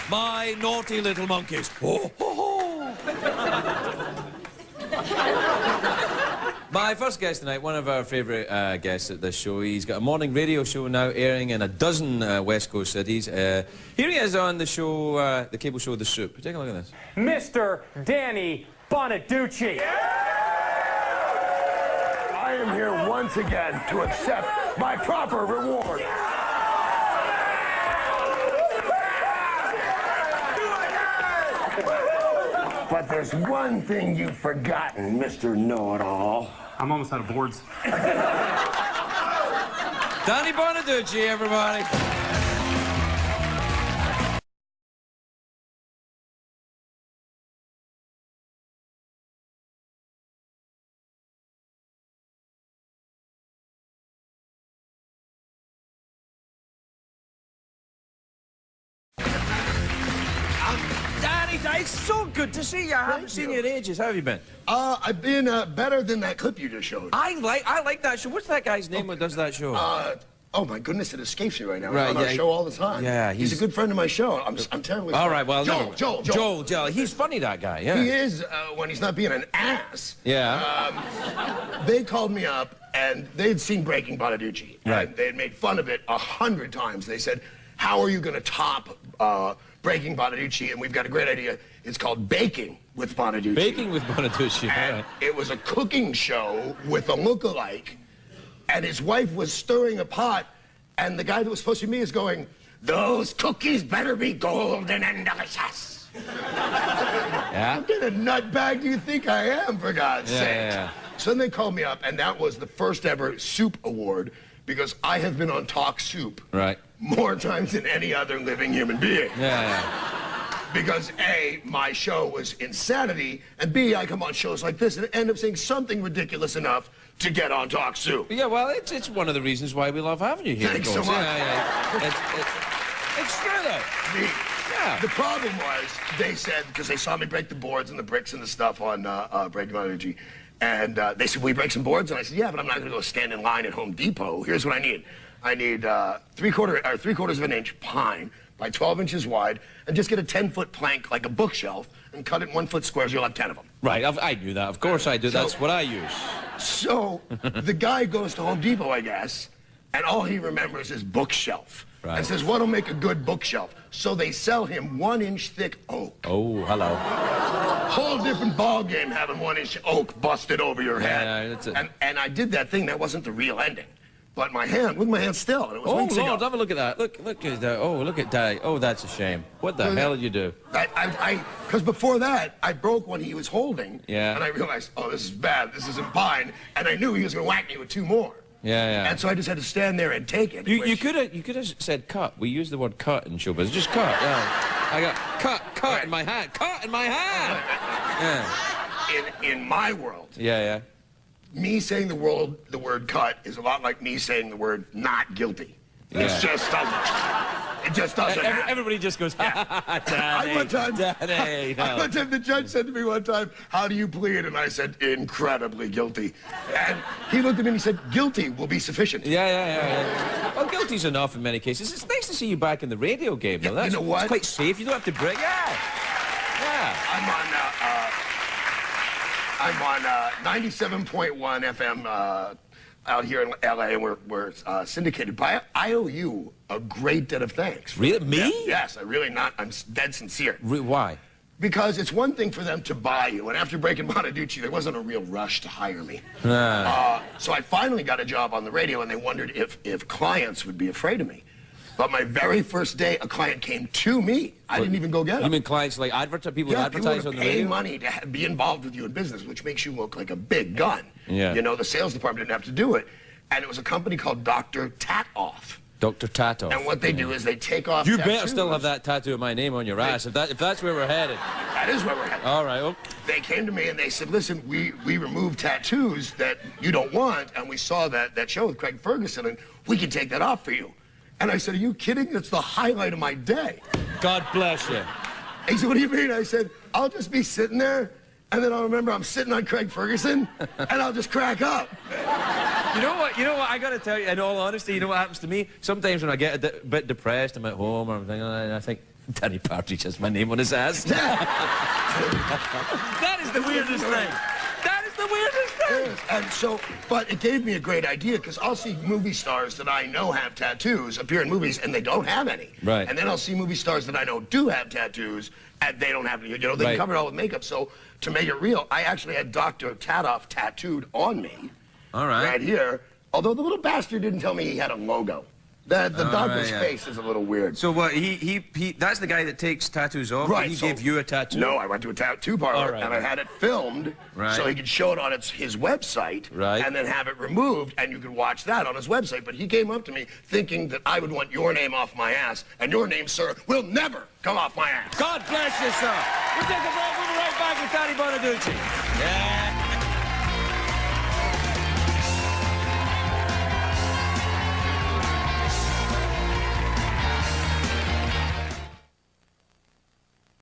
My naughty little monkeys. Oh, ho, ho. My first guest tonight, one of our favourite guests at this show. He's got a morning radio show now airing in a dozen West Coast cities. Here he is on the show, the cable show The Soup. Take a look at this. Mr. Danny Bonaducci. I am here once again to accept my proper reward. But there's one thing you've forgotten, Mr. Know-It-All. I'm almost out of boards. Danny Bonaducci, everybody. It's so good to see you. I haven't seen you in ages. How have you been? I've been better than that clip you just showed. I like that show. What's that guy's name that does that show? Oh my goodness, it escapes me right now. Right, He's on our show all the time. Yeah, he's a good friend of my show. I'm terribly sorry. All right, well, Joel. Joel. He's funny, that guy. Yeah. He is when he's not being an ass. Yeah. They called me up and they'd seen Breaking Bonaducci. Right. And they had made fun of it 100 times. They said, "How are you going to top Breaking Bonaducci?" And we've got a great idea. It's called Baking with Bonaducci. Baking with Bonaducci. And right. it was a cooking show with a lookalike, and his wife was stirring a pot, and the guy that was supposed to be me is going, "Those cookies better be golden and delicious." Yeah. What kind of nutbag do you think I am, for God's sake? Yeah. So then they called me up, and that was the first ever Soup Award, because I have been on Talk Soup more times than any other living human being. Yeah. Because A, my show was insanity, and B, I come on shows like this and end up saying something ridiculous enough to get on Talk Soup. Yeah, well, it's one of the reasons why we love having you here. Thanks so much. Yeah. It's true, though. The problem was, they said, because they saw me break the boards and the bricks and the stuff on Breaking Bonaducci, and they said, "Will you break some boards?" And I said, "Yeah, but I'm not going to go stand in line at Home Depot. Here's what I need. I need 3/4 of an inch pine by 12 inches wide, and just get a 10-foot plank like a bookshelf and cut it in 1-foot squares. You'll have 10 of them." Right, I knew that. Of course I do. That's what I use. So the guy goes to Home Depot, I guess, and all he remembers is bookshelf. Right. And says, "What'll make a good bookshelf?" So they sell him 1-inch thick oak. Oh, hello. Whole different ball game having 1-inch oak busted over your head. Yeah, that's it. And I did that thing. That wasn't the real ending. But my hand, look at my hand still. And it was Oh, weeks Lord, ago. have a look at that. Look at that. Oh, look at that. Oh, that's a shame. What the hell did you do? Because before that, I broke one he was holding. Yeah. And I realized, oh, this is bad. This isn't fine. And I knew he was going to whack me with 2 more. Yeah. And so I just had to stand there and take it. You could have said cut. We use the word cut in showbiz. Just cut. Yeah. I got cut in my hand. Cut in my hand. Yeah. In my world. Yeah. Me saying the word cut is a lot like me saying the word not guilty. Yeah. It just doesn't happen. Everybody just goes, Danny, I one time, Danny, no. One time the judge said to me one time, "How do you plead?" And I said, "Incredibly guilty." And he looked at me and he said, "Guilty will be sufficient." Yeah. Well, guilty's enough in many cases. It's nice to see you back in the radio game, though. You know what? It's quite safe. You don't have to break. Yeah. I'm on 97.1 FM out here in L.A., and we're syndicated by. I owe you a great debt of thanks. Really? Me? Yeah, yes, I'm dead sincere. Why? Because it's one thing for them to buy you, and after Breaking Bonaducci, there wasn't a real rush to hire me. So I finally got a job on the radio, and they wondered if clients would be afraid of me. But my very first day, a client came to me. I didn't even go get him. You mean clients like people who advertise on the radio? People pay money to be involved with you in business, which makes you look like a big gun. Yeah. You know, the sales department didn't have to do it. And it was a company called Dr. Tatoff. Dr. Tatoff. And what they do is they take off You tattoos. better still have that tattoo of my name on your ass, if that's where we're headed. That is where we're headed. All right. They came to me and they said, "Listen, we remove tattoos that you don't want, and we saw that show with Craig Ferguson, and we can take that off for you." And I said, "Are you kidding? That's the highlight of my day." God bless you. He said, "What do you mean?" I said, "I'll just be sitting there, and then I'll remember I'm sitting on Craig Ferguson, and I'll just crack up." You know what? I got to tell you, in all honesty, you know what happens to me? Sometimes when I get a bit depressed, I'm at home or I'm thinking, and I think, Danny Partridge has my name on his ass. That is the weirdest thing. That is the weirdest thing. And so, but it gave me a great idea, because I'll see movie stars that I know have tattoos appear in movies, and they don't have any. Right. And then I'll see movie stars that I know do have tattoos, and they don't have any. You know, they Right. can cover it all with makeup. So to make it real, I actually had Dr. Tatoff tattooed on me. All right. Right here. Although the little bastard didn't tell me he had a logo. The doctor's yeah. face is a little weird. So what, that's the guy that takes tattoos off? Right, He so- gave you a tattoo? No, I went to a tattoo parlor, All right, and I had it filmed Right. so he could show it on his website, Right. and then have it removed, and you could watch that on his website. But he came up to me thinking that I would want your name off my ass, and your name, sir, will never come off my ass. God bless you, sir. We'll take a break. We'll be right back with Danny Bonaducci. Yeah.